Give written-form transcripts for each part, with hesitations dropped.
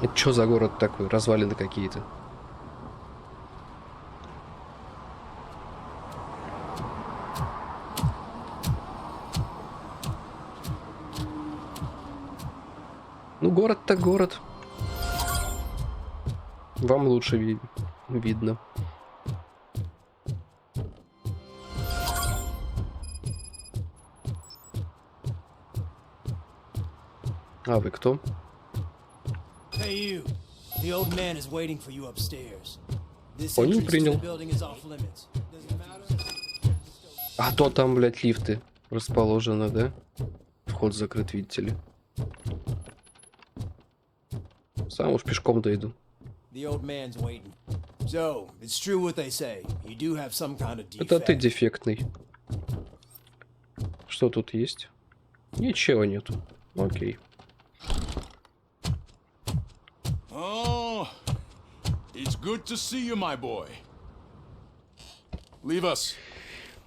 Это что за город такой? Развалины какие-то. Ну, город-то город. Вам лучше видно. А вы кто? Понял, принял. А то там, блядь, лифты расположены, да? Вход закрыт, видите ли. Сам уж пешком дойду. Это ты дефектный. Что тут есть? Ничего нету. Окей.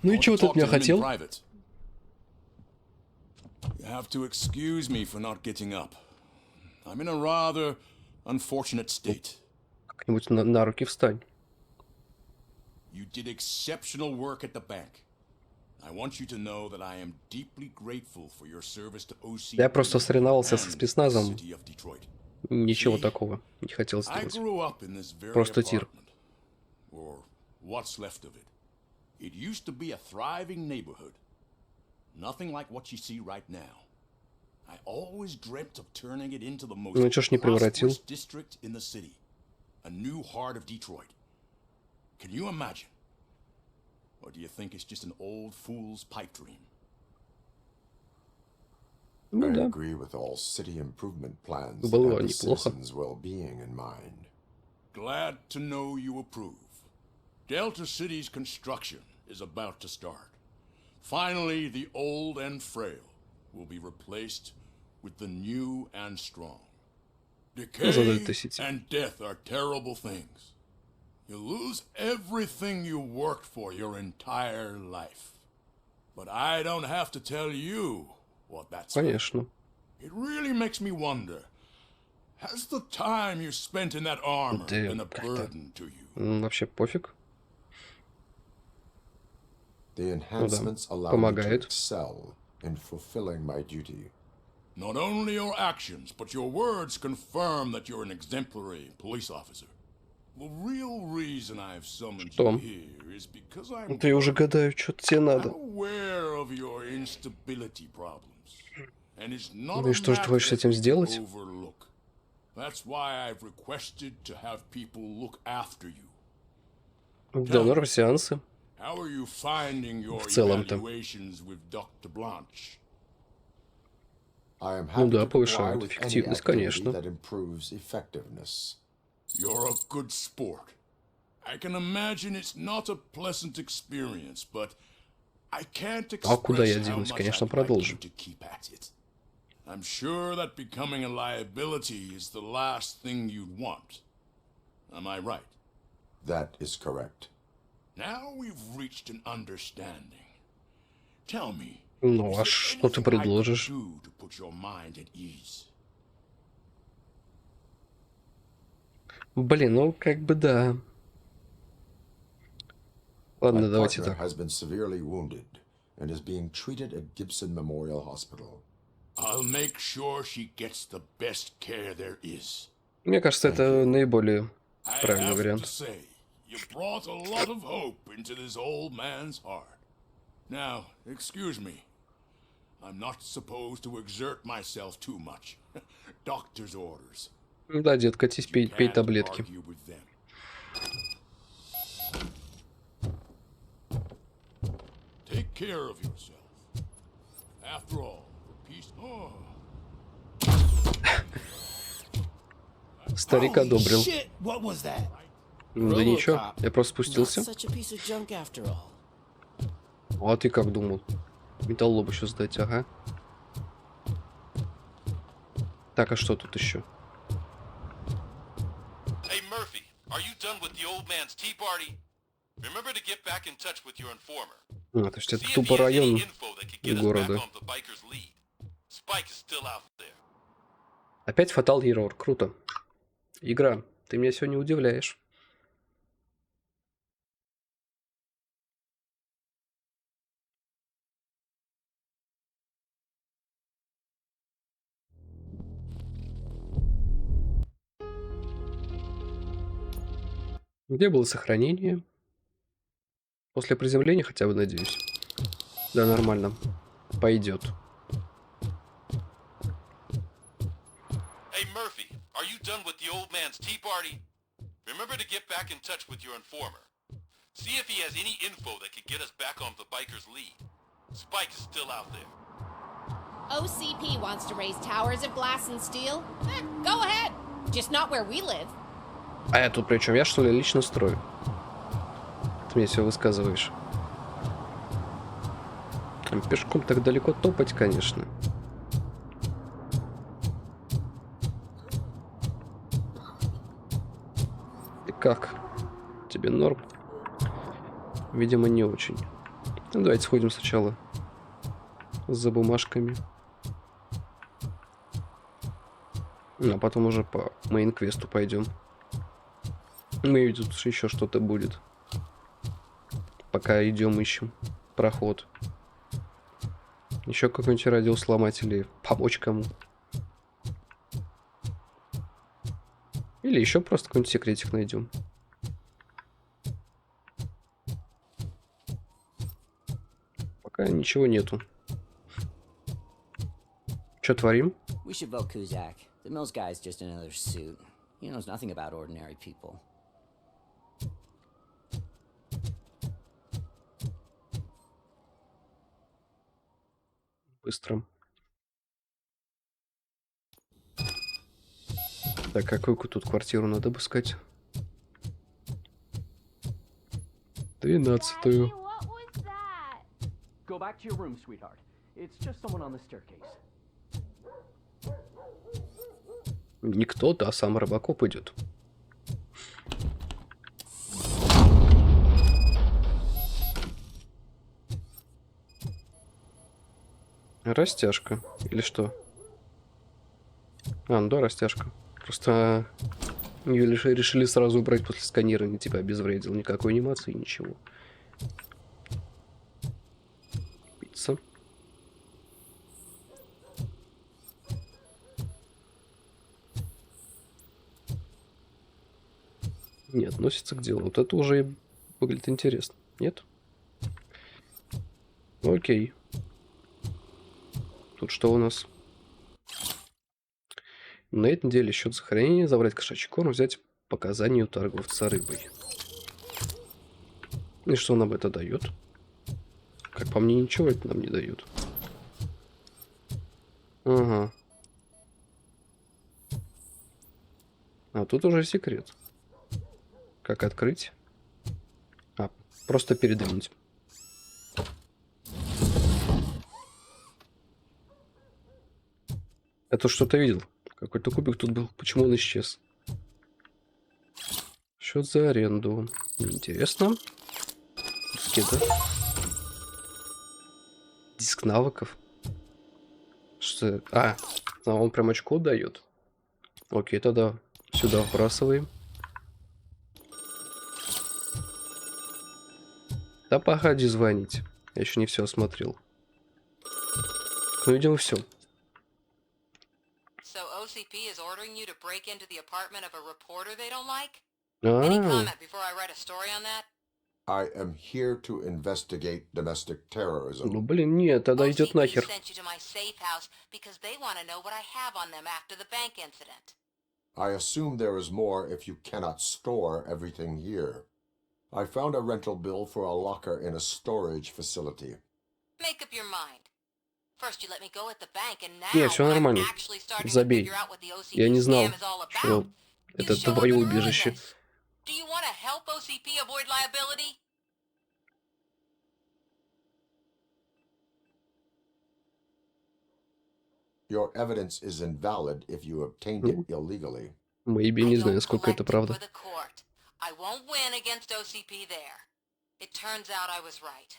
Ну и чего ты от меня хотел? Как-нибудь на руки встань. You did exceptional work at the bank. I want you to know that I am deeply grateful for your service to OCD. Я просто соревновался со спецназом. City of Detroit. Ничего такого не хотел I сделать. grew up in this very Просто тир. apartment, or what's left of it. It used to be a thriving neighborhood. Nothing like what you see right now. I always dreamt of turning it into the most Ну чё ж не превратил? prosperous district in the city. A new heart of Detroit. Can you imagine? Or do you think it's just an old fool's pipe dream? Ну I да. agree with all city improvement plans that Было have the неплохо. citizens' well-being in mind. Glad to know you approve. Delta City's construction is about to start. Finally, the old and frail will be replaced with the new and strong. Decay Delta City. and death are terrible things. You lose everything you worked for your entire life. But I don't have to tell you what that's like. Конечно. It really makes me wonder, has the time you spent in that armor Да, been a как-то. burden to you? Вообще пофиг. The enhancements allow me to Помогает. excel in fulfilling my duty. Not only your actions, but your words confirm that you're an exemplary police officer. The real reason I've summoned Что? you here is because I'm Ты уже гадаю, что тебе надо. aware of your instability problems. And it's not Ну и a что же ты matter хочешь с этим that we сделать? overlook. That's why I've requested to have people look after you. Да, норм сеансы. How are you finding your В целом-то. evaluations with Dr. Blanche? I am Ну happy да, to comply повышают with any эффективность, activity конечно. that improves effectiveness. You're a good sport. I can imagine it's not a pleasant experience, but I can't А куда я express how денусь? much Конечно, I'd like продолжу. you to keep at it. I'm sure that becoming a liability is the last thing you'd want. Am I right? That is correct. Now we've reached an understanding. Tell me, Ну, is а there что ты anything I could предложишь? do to put your mind at ease? Блин, ну как бы да. Ладно, My давайте partner так. has been severely wounded and is being treated at Gibson Memorial Hospital. I'll make sure she gets the best care there is. Мне кажется, это наиболее I правильный have to вариант. say, you brought a lot of hope into this old man's heart. Now, excuse me. I'm not supposed to exert myself too much. Doctor's orders. Да, детка, тись, пей Can't таблетки. argue with them. Take care of yourself. After all, for peace. Oh. Старик одобрил. Shit, what was that? Да ничего, я просто спустился. Such a piece of junk after all. А ты как думал? Металлолом еще сдать, ага. Так, а что тут еще? Hey Murphy, are you done with the old man's tea party? Remember to get back in touch with your informer. А, то есть это See if тупо he has any район info that could get us back города. on the biker's lead. Spike is still out there. Опять Fatal Error, круто. Игра, ты меня сегодня удивляешь. Где было сохранение? После приземления хотя бы, надеюсь. Да, нормально. Пойдет. Hey Murphy, are you done with the old man's tea party? Remember to get back in touch with your informer. See if he has any info that could get us back on the biker's lead. Spike is still out there. OCP wants to raise towers of glass and steel? Go ahead. Just not where we live. А я тут при чем? Я что ли лично строю? Ты мне все высказываешь. Там пешком так далеко топать, конечно. Ты как? Тебе норм? Видимо, не очень. Ну, давайте сходим сначала за бумажками. А потом уже по мейн-квесту пойдем. Мы видим, что еще что-то будет. Пока идем, ищем проход. Еще какой-нибудь радиус сломать или помочь кому. Или еще просто какой-нибудь секретик найдем. Пока ничего нету. Что творим? We should vote Kuzak. The Mills guy's just another suit. He knows nothing about ordinary people. Быстро. Так, какую тут квартиру надо обыскать? 12-ю. What was that? Go back to your room, sweetheart. It's just someone on the staircase. Не кто-то, а сам RoboCop идет. Растяжка. Или что? А, ну да, растяжка. Просто ее решили сразу убрать после сканирования, типа обезвредил. Никакой анимации, ничего. Пицца. Не относится к делу. Вот это уже выглядит интересно. Нет? Окей. Тут что у нас? На этой неделе счет сохранения, забрать кошачий корм, взять показания у торговца рыбой. И что нам это дает? Как по мне, ничего это нам не дает. Ага. А тут уже секрет. Как открыть? А, просто передвинуть. Это что-то видел. Какой-то кубик тут был. Почему он исчез? Счет за аренду. Интересно. Диски, да? Диск навыков. Что? А, он прям очко дает. Окей, тогда сюда вбрасываем. Да погоди звонить. Я еще не все осмотрел. Ну, видимо, все. So OCP is ordering you to break into the apartment of a reporter they don't like? Any comment before I write a story on that? I am here to investigate domestic terrorism. Ну, блин, нет, тогда идет нахер. sent you to my safe house because they want to know what I have on them after the bank incident. I assume there is more if you cannot store everything here. I found a rental bill for a locker in a storage facility. Make up your mind. First you let me go at the bank, and now Не, все I'm нормально. actually starting to Забей. figure out what the OCP Я не знал, scam is all что about. это You show up твое and ruin убежище. this. Do you want to help OCP avoid liability? Your evidence is invalid if you obtained it illegally. Мэйби, не знаю, насколько это правда. I won't win against OCP there. It turns out I was right.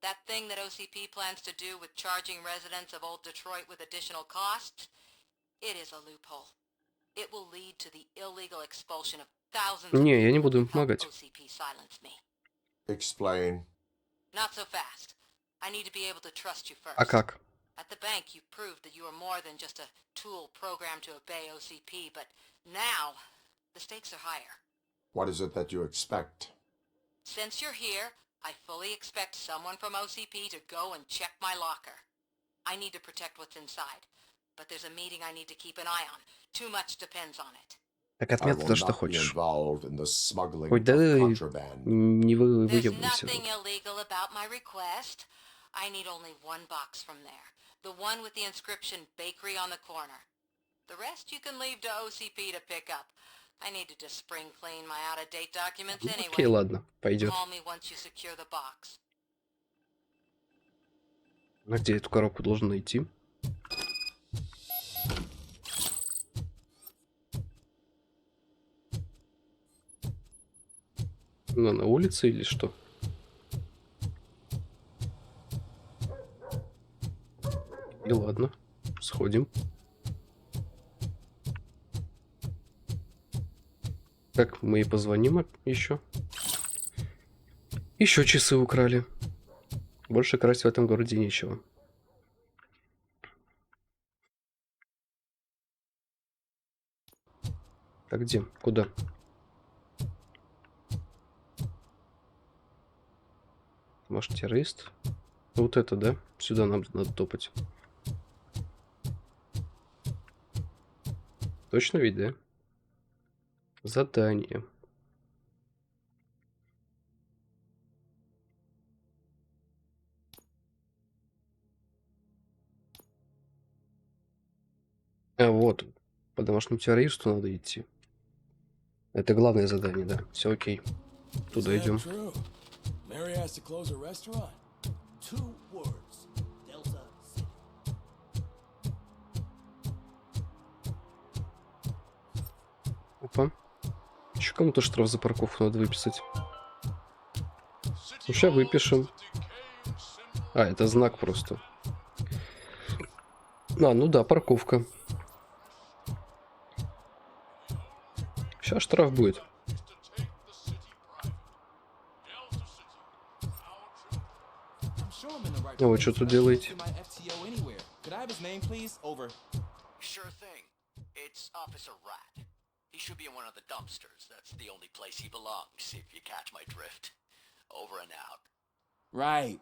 That thing that OCP plans to do with charging residents of old Detroit with additional costs, it is a loophole. It will lead to the illegal expulsion of thousands Не, of я не people буду им who helped помогать. OCP silence me. Explain. Not so fast. I need to be able to trust you first. А как? At the bank, you proved that you are more than just a tool programmed to obey OCP, but now, the stakes are higher. What is it that you expect? Since you're here, I fully expect someone from OCP to go and check my locker. I need to protect what's inside, but there's a meeting I need to keep an eye on. Too much depends on it. Так от I will метода что not be хочешь? involved in the smuggling Ой, of да contraband. не There's выебывайся. nothing illegal about my request. I need only one box from there. The one with the inscription Bakery on the corner. The rest you can leave to OCP to pick up. I needed to spring clean my out-of-date documents Окей, anyway. ладно, пойдет. Call me once you secure the box. А где эту коробку должен найти? Она на улице или что? И ладно, сходим. Так, мы и позвоним еще. Еще часы украли. Больше красть в этом городе нечего. Так где? Куда? Может, террорист? Вот это, да? Сюда нам надо топать. Точно ведь, да? Задание. А вот, по домашнему террористу надо идти. Это главное задание, да. Все окей. Туда идем. Mary has to close a restaurant. 2 words. Delta City. Опа. Еще кому-то штраф за парковку надо выписать. Ну, сейчас выпишем. А, это знак просто. А, ну да, парковка. Сейчас штраф будет. А вы что тут делаете? Sure thing. It's Officer Rat. He should be in one of the dumpsters. That's the only place he belongs, if you catch my drift. Over and out. Right.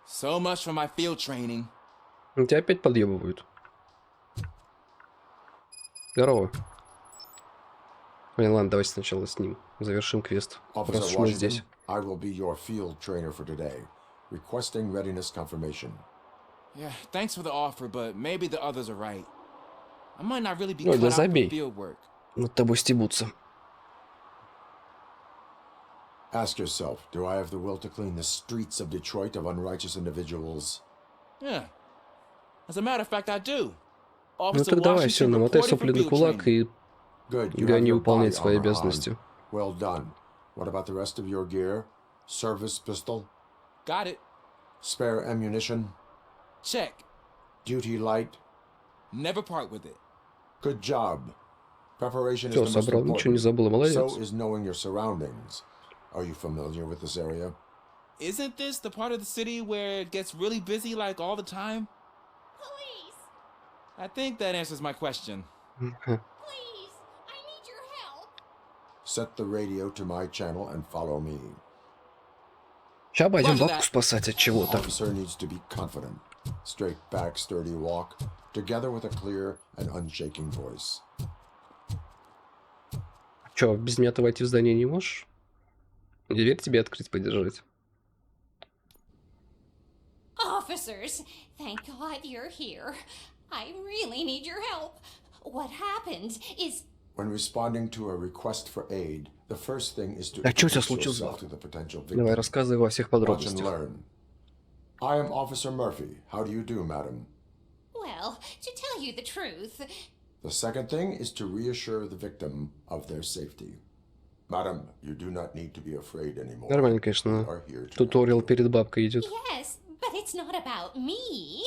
So much for my field training. Тебя опять подъебывают. Здорово. Блин, ладно, давайте сначала с ним завершим квест. Раз Officer уж мы здесь. Washington, I will be your field trainer for today. Requesting readiness confirmation. Yeah, thanks for the offer, but maybe the others are right. I might not really be Ой, да cut out for забей. field work. Над тобой стебутся. Ask yourself, do I have the will to clean the streets of Detroit of unrighteous individuals? Yeah. As a matter of fact, I do. Ну Officer так давай, все, Washington намотай reporting сопли for на field кулак training. и Good. You have гони your выполнять body свои armor on. обязанности. Well done. What about the rest of your gear? Service pistol? Got it. Spare ammunition? Check. Duty light? Never part with it. Good job. Preparation is Все, the most собрал, ничего не important. забыл, молодец. So is knowing your surroundings. Are you familiar with this area? Isn't this the part of the city where it gets really busy like all the time? Police! I think that answers my question. Please! I need your help! Set the radio to my channel and follow me. Сейчас пойдем Ладно, бабку да. спасать от чего-то. Officer needs to be confident. Straight back, sturdy walk, together with a clear and unshaking voice. Че, без меня ты войти в здание не можешь? Дверь тебе открыть, подержать. Officers, thank God you're here. I really need your help. What happened is... When responding to a request for aid, the first thing is to А чё у тебя introduce случилось? yourself to the potential victim. Давай, рассказывай во всех Watch and подробностях. learn. I am Officer Murphy. How do you do, madam? Well, to tell you the truth, The second thing is to reassure the victim of their safety. Madam, you do not need to be afraid anymore. Нормально, We конечно. are here to Туториал help you. перед бабкой идет. yes, but it's not about me.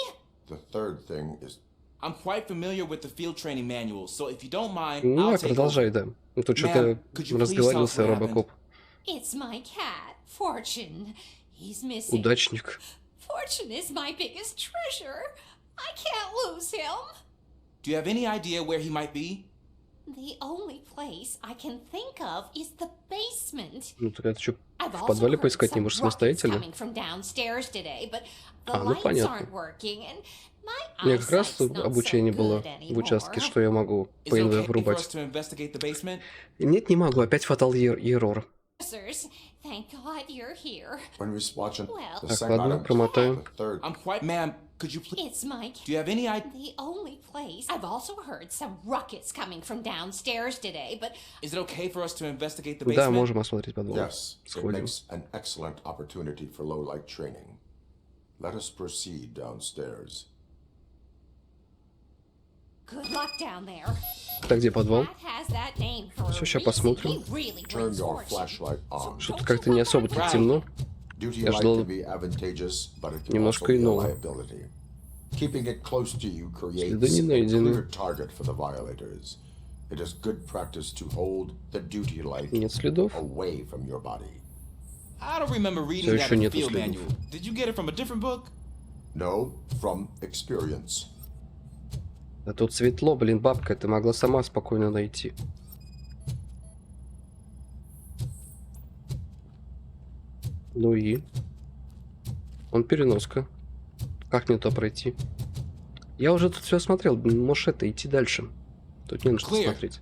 The third thing is I'm quite familiar with the field training manual, so if you don't mind, Ну, I'll давай, take продолжай, over. да. Тут Ma'am, что-то could you please разговорился tell us what Робокоп. It's my cat, Fortune. He's missing. Удачник. Fortune is my biggest treasure. I can't lose him. Do you have any idea where he might be? The only place I can think of is the basement. Ну, так это что, I've в also подвале heard поискать не some можешь rockets самостоятельно? coming from downstairs today, but the А, ну lights понятно. aren't working, and my У меня как раз eyesight's not обучение so было good в участке, anymore. что я могу Is по it НВ okay for us врубать. to investigate the basement? Нет, не могу, опять фатал ерор. Officers, thank God you're here. When we watching Well- the Так, second ладно, item, промотаем. the third. I'm quite... Ma'am, could you please... It's my Do you have any idea... the only place. I've also heard some rockets coming from downstairs today, but Is it okay for us to investigate the Да, basement? можем осмотреть подвал. Yes, it Сходим. makes an excellent opportunity for low-light training. Let us proceed downstairs. good luck down there. Так, где подвал? Cat has that name for Всё, a ща reason. посмотрим. He really Turn brings your fortune. flashlight on. Что-то как-то не особо тут темно. Duty Я light ждал can be advantageous, but it can немножко also be a иного. liability. Keeping it close to you creates Следы не a найдены. clear target for the violators. It is good practice to hold the duty light Нет следов. away from your body. I don't remember reading Всё that ещё in the нету field следов. manual. Did you get it from a different book? No, from experience. А тут светло, блин, бабка, ты могла сама спокойно найти. Ну и? Он переноска. Как мне то пройти? Я уже тут все осмотрел. Можешь это идти дальше. Тут не на что Clear. смотреть.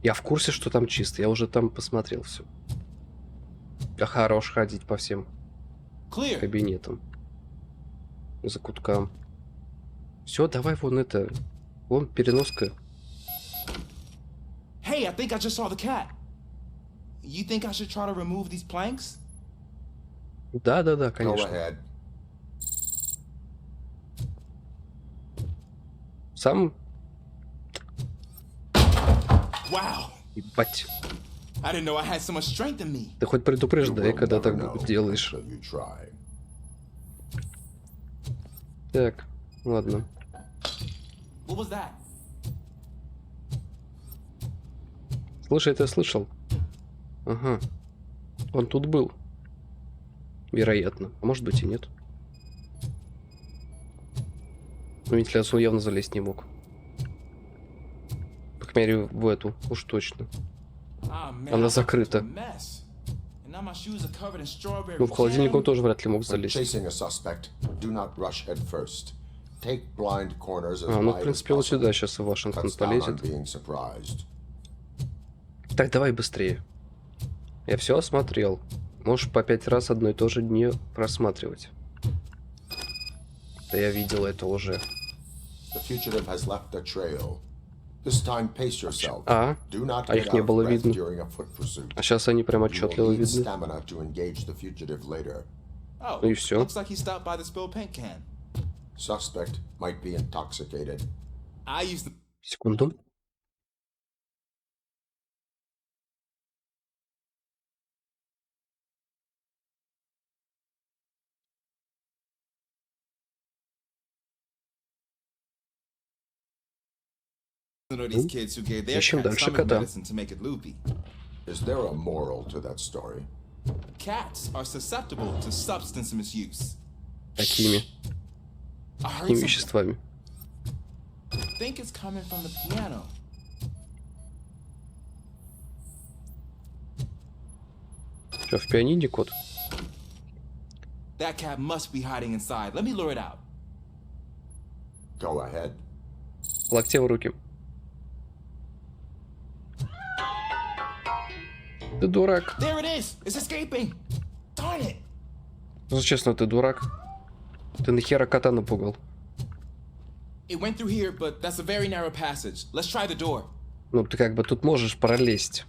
Я в курсе, что там чисто. Я уже там посмотрел все. Я хорош ходить по всем Clear. кабинетам. Закуткам. Все, давай вон это. Вон переноска. Hey, I think I just saw the cat. You think I should try to remove these planks? Да, Go конечно. ahead. Сам, Wow. ебать. I didn't know I had so much strength in me. Ты хоть You предупреждай, will когда never так know делаешь. until you try. Так, ладно. What was that? Слушай, это я слышал. Ага. Он тут был. Вероятно. А может быть и нет. В вентиляцию явно залезть не мог. По крайней мере, в эту. Уж точно. Ah, man, Она I закрыта. was a mess. And now my shoes are covered in strawberry Ну, в холодильник он jam. тоже вряд ли мог When залезть. chasing a suspect, do not rush head first. Take blind corners as А, ну, в wide as принципе, вот сюда possible. сейчас и Вашингтон Cuts down on полезет. being surprised. Так, давай быстрее. Я все осмотрел. Можешь по 5 раз одно и то же не просматривать. Да я видел это уже. The fugitive has left a trail. This time pace yourself. А? Do not А их get не out of было breath видно. during a foot pursuit. А сейчас они прям You отчетливо will need видны. stamina to engage the fugitive later. Oh, Ну и всё. looks like he stopped by the spilled paint can. Suspect might be intoxicated. I used to... Секунду. know these kids who gave their Ищем cat дальше stomach кота. medicine to make it loopy. Is there a moral to that story? Cats are susceptible to substance misuse. Такими. I heard Такими something. веществами. I think it's coming from the piano. Что, в пианине кот? That cat must be hiding inside. Let me lure it out. Go ahead. Локте в руки. Ты дурак. There it is! It's escaping! Darn it! Ну, честно, ты дурак. Ты нахера кота напугал? It went through here, but that's a very narrow passage. Let's try the door. Ну, ты как бы тут можешь пролезть.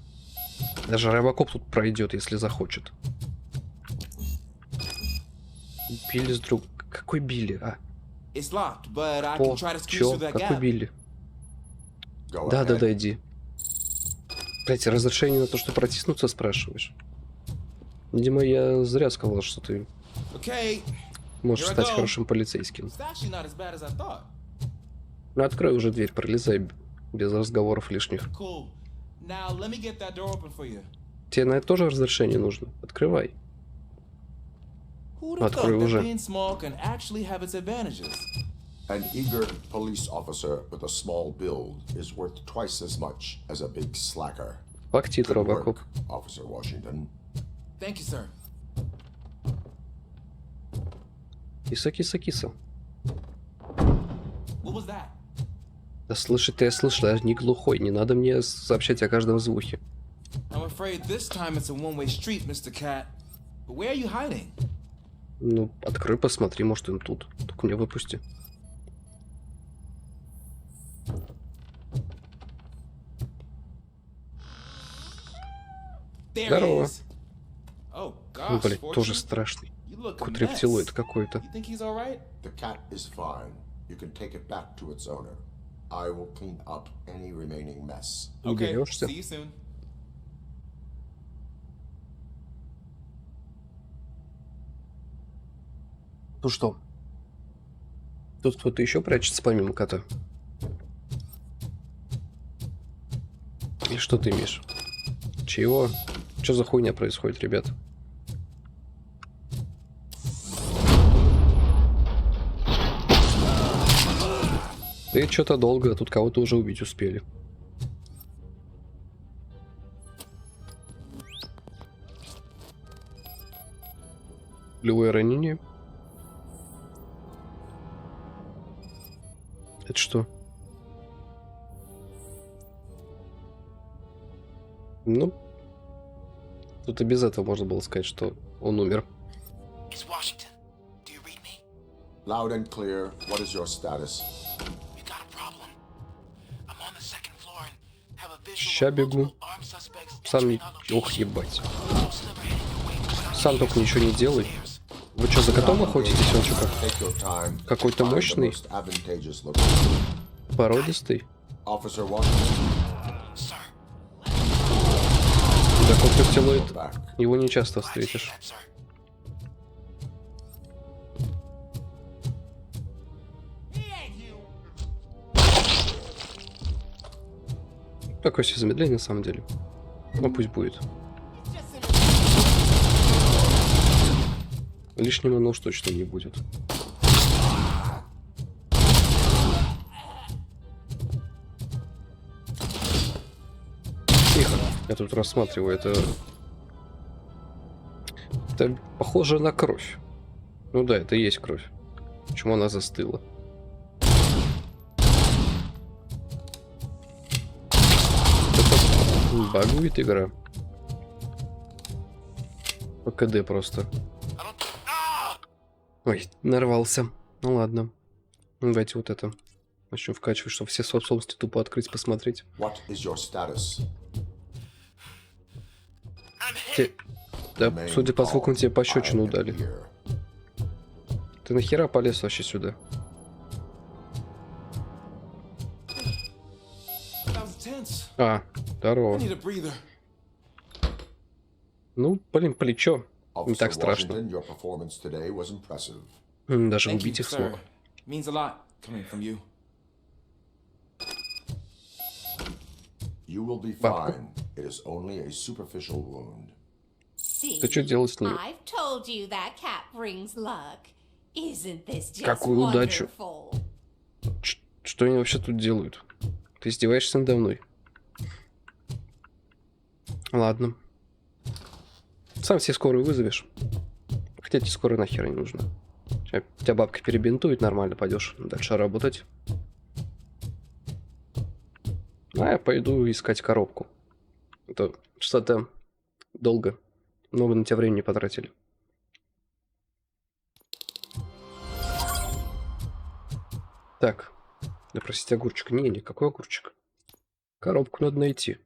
Даже RoboCop тут пройдет, если захочет. Билли с друг... Какой Билли? А, It's locked, but I по... can try to squeeze Чё? through that Какой gap. Билли? Go Да, ahead. иди. Блять, разрешение на то, что протиснуться, спрашиваешь? Видимо, я зря сказал, что ты Okay. можешь Here I стать go. хорошим полицейским. It's actually not as bad as I thought. Ну, открой уже дверь, пролезай без разговоров лишних. Cool. Now let me get that door open for you. Тебе на это тоже разрешение нужно? Открывай. Who'd have Открой thought that уже. being small can actually have its advantages? An eager police officer with a small build is worth twice as much as a big slacker. Фактит, Good RoboCop. work, Officer Washington. Thank you, sir. Киса. What was that? Да слышать-то я слышал, я не глухой, не надо мне сообщать о каждом звуке. I'm afraid this time it's a one-way street, Mr. Cat. But where are you hiding? Ну, открой, посмотри, может он тут. Только меня выпусти. There he Здорово. is. Oh, Ну, gosh, блядь, тоже Fortune. страшный. You look a Какой mess. рептилоид какой-то. You think he's all right? The cat is fine. You can take it back to its owner. I will clean up any remaining mess. Okay, Уберешься? see you soon. Ну что? Тут кто-то еще прячется помимо кота? Или что ты имеешь? Чего? Что за хуйня происходит, ребят? Ты что-то долго, а тут кого-то уже убить успели. Пулевое ранение. Это что? Ну, тут и без этого можно было сказать, что он умер. It's Washington. Do you read me? Loud and clear. What is your status? We got a problem. I'm on the second floor and have a visual Ща of бегу. multiple armed suspects Сам entering не... our Ох, location. ебать. Most of them are heading your way, but I'm Сам только here. ничего не делай. Вы что, за котом охотитесь? Он что, как Take your time. Какой-то Find the мощный. most advantageous location. породистый? Officer Washington, Sir, Такой рептилоид, back. его не часто glad to hear встретишь. that, sir. Такое все замедление на самом деле. Ну пусть будет. Лишнего нож точно не будет. Тихо, я тут рассматриваю это. Это похоже на кровь. Ну да, это и есть кровь. Почему она застыла? Это багует игра. По КД просто. Ой, нарвался. Ну ладно. Давайте вот это. Начнем вкачивать, чтобы все способности тупо открыть, посмотреть. What is your status? Да, судя по звукам, тебе пощечину дали. Here. Ты нахера полез вообще сюда? That was tense. А, I здорово. need a breather. Ну, блин, плечо. Не Officer так страшно. Washington, your performance today was impressive. Даже Thank убить you, их sir. смог. Means a lot coming from you. You will be Бабку. fine. It is only a superficial wound. See, Ты что делать с ним? I've told you that cat brings luck. Isn't this just Какую удачу. wonderful? Что они вообще тут делают? Ты издеваешься надо мной? Ладно. Сам себе скорую вызовешь. Хотя тебе скорая нахер не нужна. Сейчас тебя бабка перебинтует, нормально пойдешь дальше работать. А я пойду искать коробку. Это что-то долго. Много на тебя времени потратили. Так. Да простите, огурчик. Не, никакой огурчик. Коробку надо найти.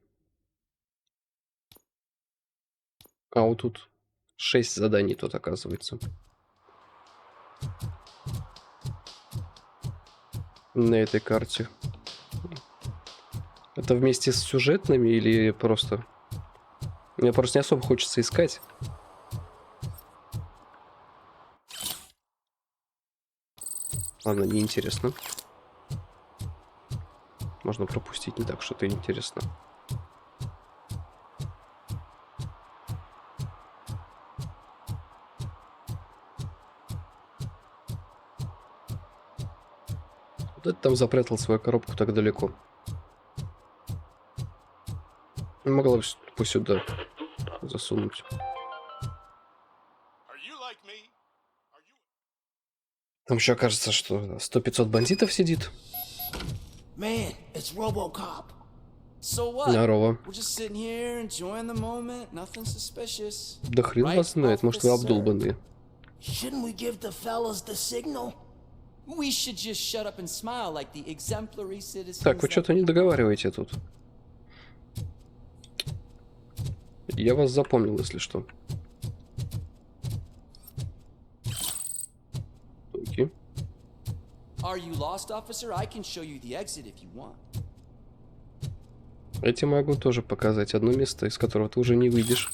А вот тут 6 заданий тут оказывается. На этой карте. Это вместе с сюжетными или просто... Мне просто не особо хочется искать. Ладно, неинтересно. можно пропустить, не так что-то интересно. Вот это там запрятал свою коробку так далеко. Могла бы пусть сюда засунуть. Там еще кажется, что 100-500 бандитов сидит. Man, it's RoboCop. So what? Здорово. We're just sitting here enjoying the moment, nothing suspicious. Да хрен вас знает, может вы обдолбанные. Shouldn't we give the fellas the signal? We should just shut up and smile like the exemplary citizens. Так, вы что-то не договариваете тут. Я вас запомнил, если что. Окей. Are you lost, officer? I can show you the exit if you want. Я тебе могу тоже показать одно место, из которого ты уже не выйдешь.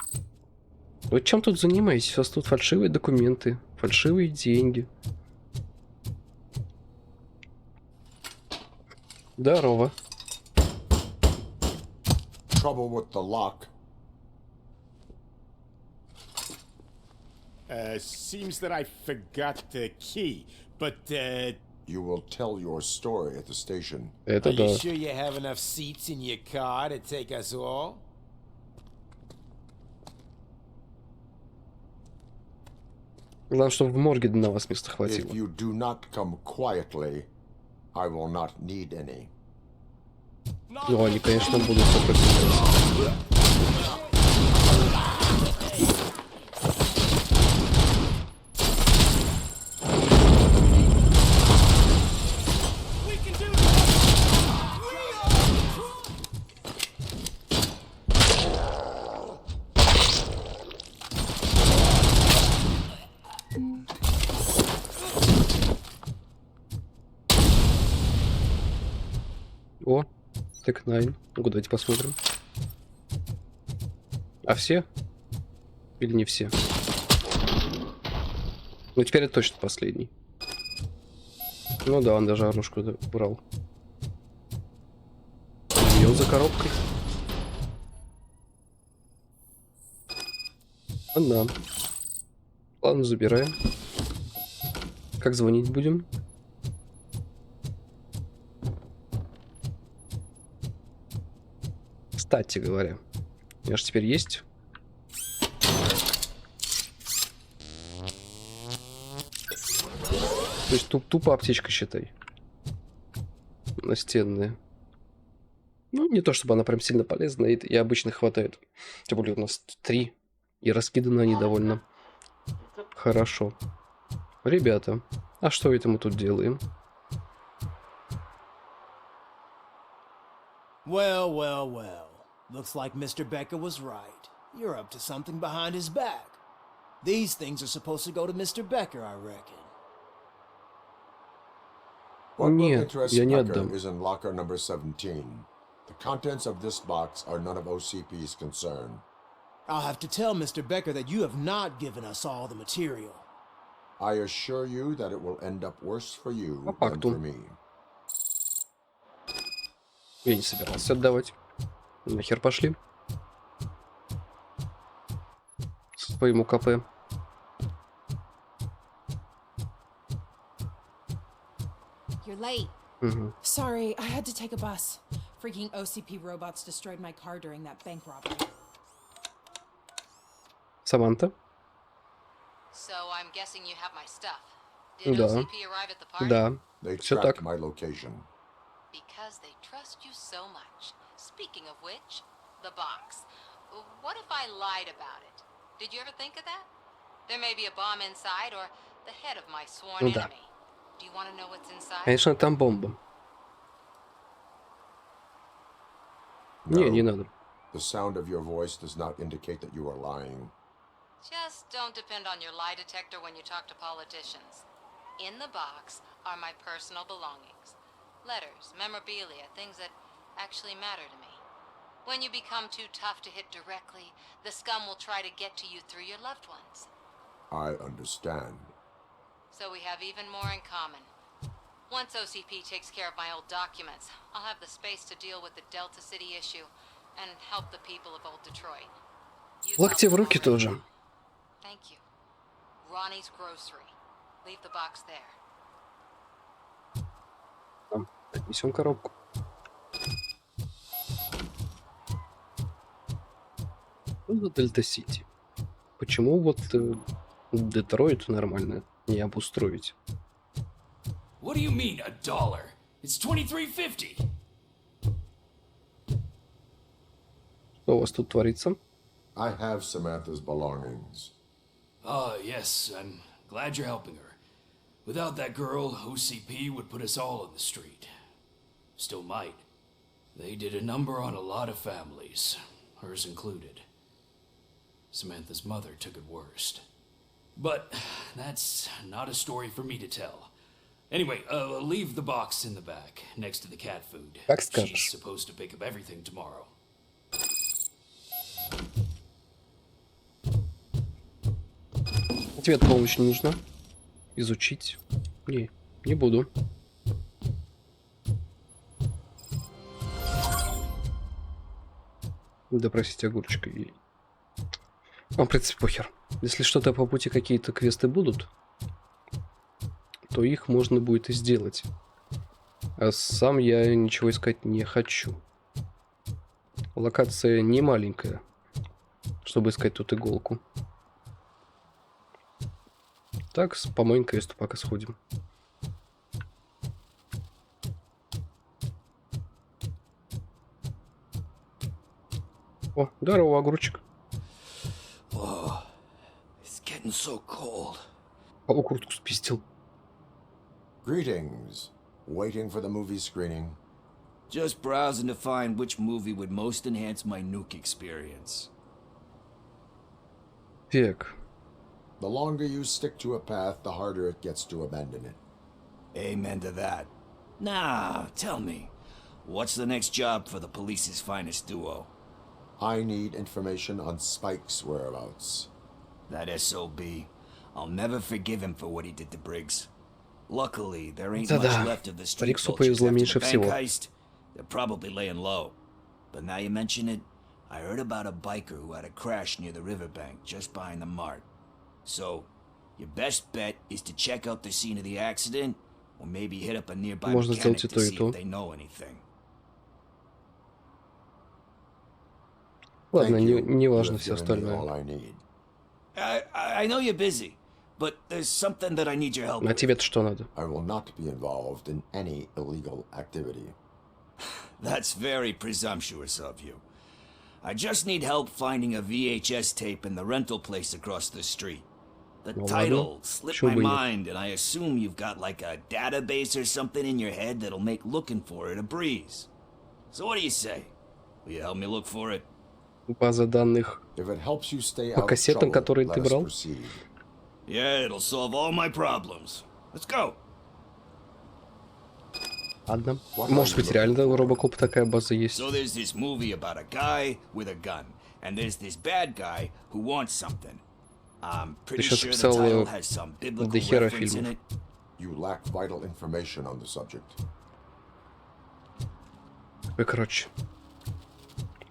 Вы чем тут занимаетесь? У вас тут фальшивые документы, фальшивые деньги. Здорово. Trouble with the lock. Seems that I forgot the key, but You will tell your story at the station. Это are да. you sure you have enough seats in your car to take us all? Главное, чтобы в морге на вас места If хватило. you do not come quietly, I will not need any. Ну, они, конечно, будут сопротивляться. О, так 9. Ну, давайте посмотрим. А все? Или не все? Ну, теперь это точно последний. Ну да, он даже оружку брал. И он за коробкой. Одна. Ладно, забираем. Как звонить будем? Кстати говоря, у меня же теперь есть. То есть тупо аптечка, считай. Настенная. Ну, не то чтобы она прям сильно полезна, и обычно хватает. Тем более у нас 3. И раскиданы они довольно хорошо. Ребята, а что это мы тут делаем? Well, well, well. Looks like Mr. Becker was right. You're up to something behind his back. These things are supposed to go to Mr. Becker, I reckon. What will Нет, interest я не Becker отдам. is in locker number 17. The contents of this box are none of OCP's concern. I'll have to tell Mr. Becker that you have not given us all the material. I assure you that it will end up worse for you По than факту. for me. Я не собирался отдавать. Нахер пошли. Своему КП. You're late. Угу. Sorry, I had to take a bus. Freaking OCP robots destroyed my car during that bank robbery. Саманте? So I'm guessing you have my stuff. Did Да. OCP arrive at the party? Да. They Все tracked так. my location. Because they trust you so much. Speaking of which, the box. What if I lied about it? Did you ever think of that? There may be a bomb inside or the head of my sworn Ну да. enemy. Do you want to know what's inside? Конечно, там бомба. Не, не надо. The sound of your voice does not indicate that you are lying. Just don't depend on your lie detector when you talk to politicians. In the box are my personal belongings. Letters, memorabilia, things that actually matter to me. When you become too tough to hit directly, the scum will try to get to you through your loved ones. I understand. So we have even more in common. Once OCP takes care of my old documents, I'll have the space to deal with the Delta City issue and help the people of old Detroit. You've Локти в helped руки already. тоже. Thank you. Ronnie's Grocery. Leave the box there. Отнесем коробку. Ну, Дельта Сити. Почему вот Детройт нормально не обустроить? What do you mean, $1? It's $23.50. Что у вас тут творится? I have Samantha's belongings. Oh, yes, I'm glad you're helping her. Without that girl, OCP would put us all in the street. Still might. They did a number on a lot of families, hers included. Samantha's mother took it worst. But that's not a story for me to tell. Anyway, leave the box in the back, next to the cat food. Как She's скажешь. supposed to pick up everything tomorrow. Тебе помощь не нужна? Изучить? Не буду. Допросить огурчика и... в принципе, похер. Если что-то по пути, какие-то квесты будут, то их можно будет и сделать. А сам я ничего искать не хочу. Локация не маленькая, чтобы искать тут иголку. Так, по моему квесту пока сходим. О, здорово, огурчик. It's getting so cold. Папа куртку спистил. Greetings. Waiting for the movie screening. Just browsing to find which movie would most enhance my nuke experience. Так. The longer you stick to a path, the harder it gets to abandon it. Amen to that. Now, tell me, what's the next job for the police's finest duo? I need information on Spike's whereabouts. That SOB. I'll never forgive him for what he did to Briggs. Luckily, there ain't much Да-да. left of the street Бриксу vultures повезло after меньше the bank всего. heist. They're probably laying low. But now you mention it, I heard about a biker who had a crash near the riverbank just behind the mart. So, your best bet is to check out the scene of the accident, or maybe hit up a nearby Можно mechanic сделать и to то, и see то. if they know anything. Ладно, Thank you. не важно You have все given me all остальное. I need. I know you're busy, but there's something that I need your help А with. тебе-то что надо? I will not be involved in any illegal activity. That's very presumptuous of you. I just need help finding a VHS tape in the rental place across the street. The Ну title ладно, slipped почему my бы и нет. mind, and I assume you've got like a database or something in your head that'll make looking for it a breeze. So what do you say? Will you help me look for it? База данных If it helps you stay по out of кассетам, trouble, которые let ты us брал? proceed. Yeah, it'll solve all my problems. Let's go. Ладно. Может быть, реально у RoboCop такая база есть. So there's this movie about a guy with a gun, and there's this bad guy who wants something. I'm pretty сейчас sure the писал, title has some biblical до хера reference in фильмов. it. You lack vital information on the subject. Короче.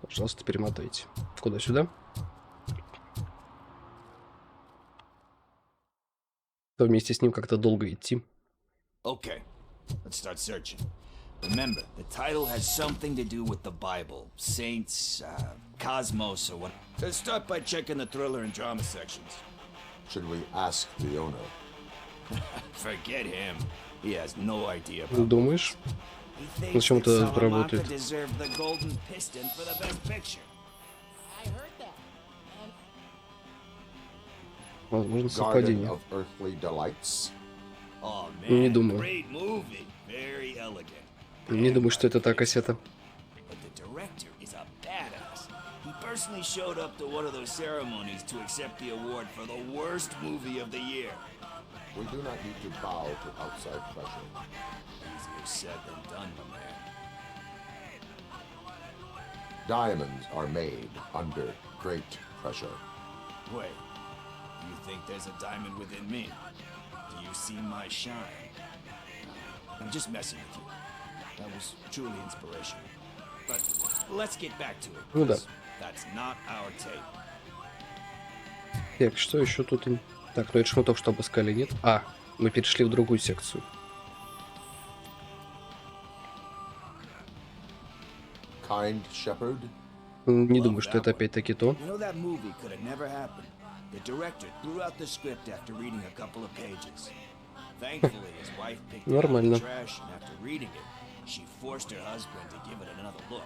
Пожалуйста, перемотайте. Куда? Сюда? То вместе с ним как-то долго идти. Okay, let's start searching. Remember, the title has something to do with the Bible, saints, cosmos, or what. Let's start by checking the thriller and drama sections. Should we ask the owner? Forget him. He has no idea about Думаешь? He thinks На чем that это Salamanca работает? deserved the golden piston for the best picture. I heard that. Возможно, Garden совпадение. of Earthly Delights? Oh Не man, думаю. great movie, very elegant. Не думаю, что это та кассета. But the director is a badass. He personally showed up to one of those ceremonies to accept the award for the worst movie of the year. We do not need to bow to outside pressure. Easier said than done, my man. Diamonds are made under great pressure. Wait, you think there's a diamond within me? Do you see my shine? I'm just messing with you. That was truly inspirational. But let's get back to it. Ну да. That's not our tape. Так, что еще тут? Так, ну это ж мы только что обыскали, нет? А, мы перешли в другую секцию. Kind shepherd? Не думаю, что это опять-таки то. You know that movie could have never happened. The director threw out the script after reading a couple of pages. Thankfully, his wife picked it up in Нормально. the trash, and after reading it, she forced her husband to give it another look.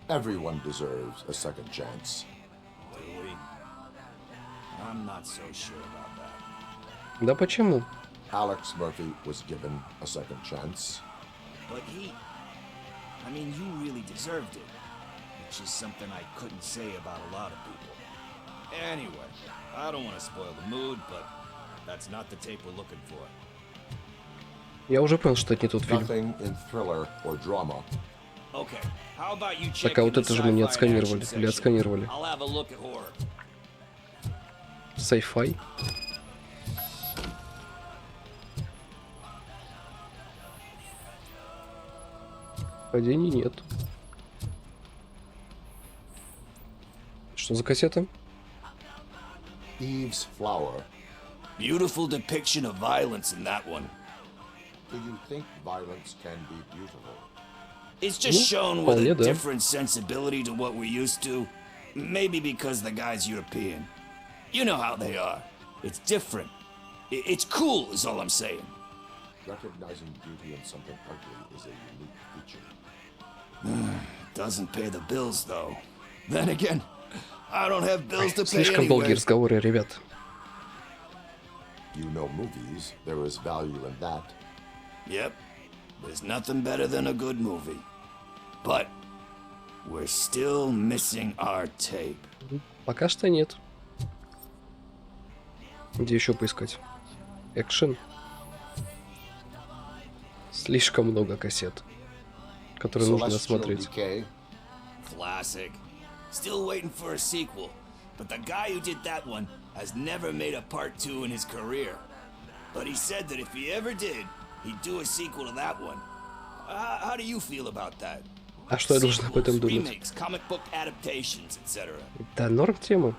Everyone deserves a second chance. Do we? I'm not so sure about that. Да почему? Alex Murphy was given a second chance. But I mean, you really deserved it. Which is something I couldn't say about a lot of people. Anyway, I don't want to spoil the mood, but that's not the tape we're looking for. Я уже понял, что это не тот фильм. Nothing in thriller or drama. Okay, how about you check Так, а вот in это the же мы не sci-fi отсканировали. action Или section. отсканировали. I'll have a look at horror. Sci-fi. Падений нет. Что за кассета? Eve's Flower. Beautiful depiction of violence in that one. Do you think violence can be beautiful? It's just Ну, shown with вполне, a да. different sensibility to what we're used to. Maybe because the guy's European. You know how they are. It's different. It's cool is all I'm saying. Recognizing beauty in something ugly is a unique feature. Doesn't pay the bills though. Then again, I don't have bills to pay Слишком долгие anyway. разговоры, ребят. You know movies. There is value in that. Yep. There's nothing better than a good movie. But we're still missing our tape. Пока что нет. Где еще поискать? Экшен. Слишком много кассет, которые нужно Celestial осмотреть. Decay. Classic. Still waiting for a sequel. But the guy who did that one has never made a part 2 in his career. But he said that if he ever did, he'd do a sequel to that one. How do you feel about that? А что я должен об этом думать? Remakes, comic book adaptations, etc. Да, норм тема.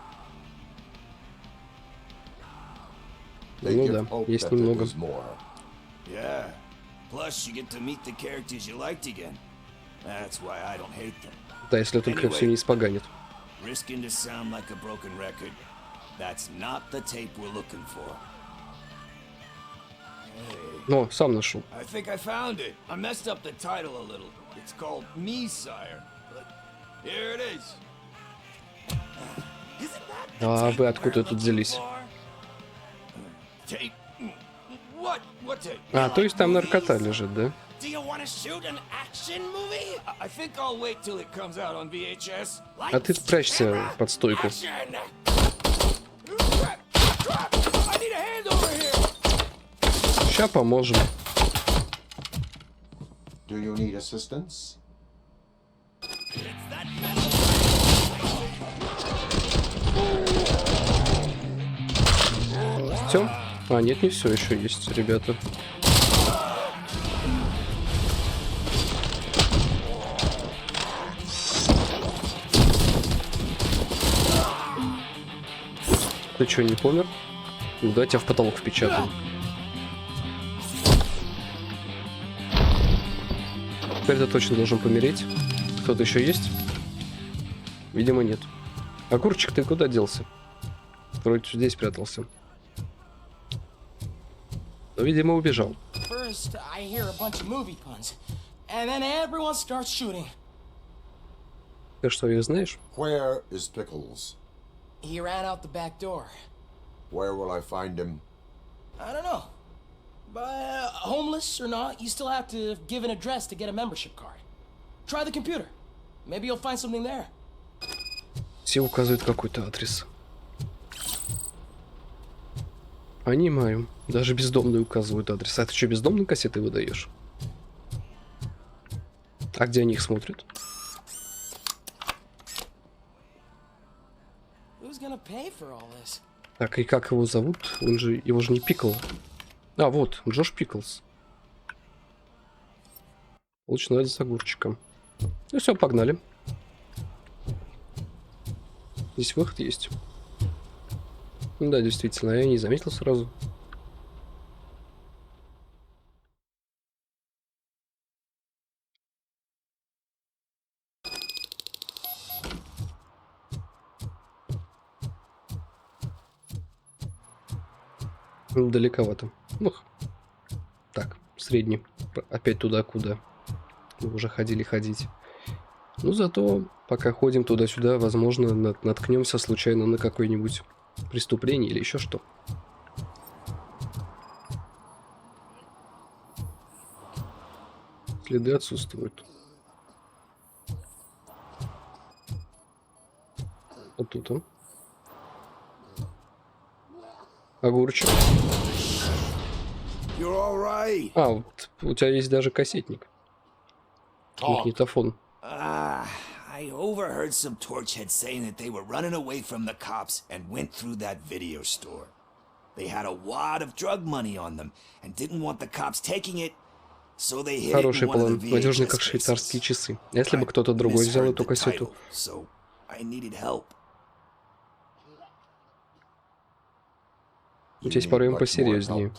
They Ну give да, hope есть that there немного. was more. Yeah. Plus, you get to meet the characters you liked again. That's why I don't hate them. Да, если только все не испоганит. Risking to sound like a broken record, that's not the tape we're looking for. Но, сам нашел. I think I found it. I messed up the title a little. It's called Me, Sire. But here it is. А вы откуда тут взялись? Tape? What? What tape? А, то есть там наркота лежит, да? Do you want to shoot an action movie? I think I'll wait till it comes out on VHS. А ты прячься под стойку. I need a hand over here. Ща поможем. Do you need assistance? Все? А, нет, не все, еще есть, ребята. Ты что, не помер? Ну, да, тебя в потолок впечатал. Теперь ты точно должен помереть. Кто-то еще есть? Видимо, нет. Огурчик, ты куда делся? Вроде здесь прятался. Но, видимо, убежал. First, I hear a bunch of movie puns, and then everyone starts shooting. Ты что, их знаешь? Where is Pickles? He ran out the back door. Where will I find him? I don't know. But homeless or not, you still have to give an address to get a membership card. Try the computer. Maybe you'll find something there. Все указывают какой-то адрес. Понимаю. Даже бездомные указывают адрес. А ты что, бездомные кассеты выдаешь? А где они их смотрят? Who's gonna pay for all this? Так, и как его зовут? Его же не Пикл. А, вот, Джош Пиклз. Лучше надо с огурчиком. Ну все, погнали. Здесь выход есть. Ну да, действительно, я не заметил сразу. Далековато. Ну, так, средний. Опять туда, куда мы уже ходить. Ну, зато, пока ходим туда-сюда, возможно, наткнемся случайно на какое-нибудь преступление или еще что. Следы отсутствуют. Вот тут он. Огурчик. А, вот у тебя есть даже кассетник. Магнитофон. I overheard some torchheads saying that they were running away from the cops and went through that video store. They had a wad of drug money on them and didn't want the cops taking it, so they hid it in Хороший one of план. the Надежный, VHS как швейцарские cases. часы. Если бы кто-то другой взял эту кассету. So I needed help. Здесь порой посерьезнее.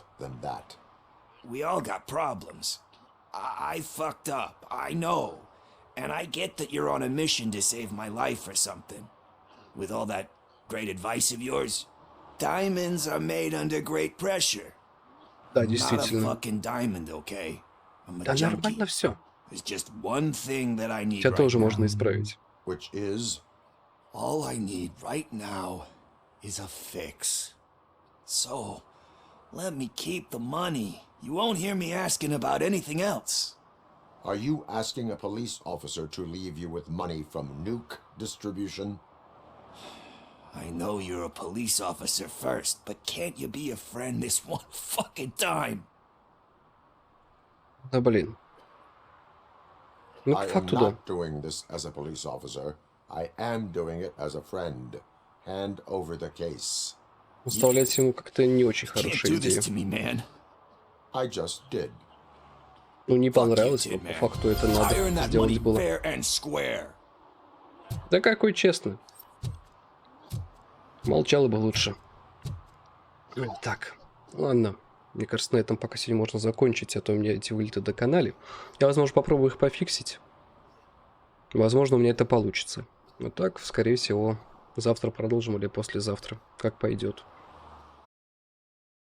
We all got problems. I fucked up, I know. And I get that you're on a mission to save my life or something. With all that great advice of yours, diamonds are made under great pressure. Да, I'm not a действительно. fucking diamond, okay? I'm a Да junkie. нормально все. There's just one thing that I need Тебя right тоже now. можно исправить. Which is? All I need right now is a fix. So, let me keep the money. You won't hear me asking about anything else. Are you asking a police officer to leave you with money from nuke distribution? I know you're a police officer first, but can't you be a friend this one fucking time? Да блин. Ну, I к am факту, да. not doing this as a police officer. I am doing it as a friend. Hand over the case. Оставлять ему как-то не очень Can't хорошая do this идея. to me, man. I just did. Ну, не Fuck you, понравилось, но Tin по Man. факту это I надо earned that сделать money было. fair and square. Да какой честно. Молчало бы лучше. Так, ладно. Мне кажется, на этом пока сегодня можно закончить, а то у меня эти вылеты доконали. Я, возможно, попробую их пофиксить. Возможно, у меня это получится. Но так, скорее всего, завтра продолжим или послезавтра. Как пойдет.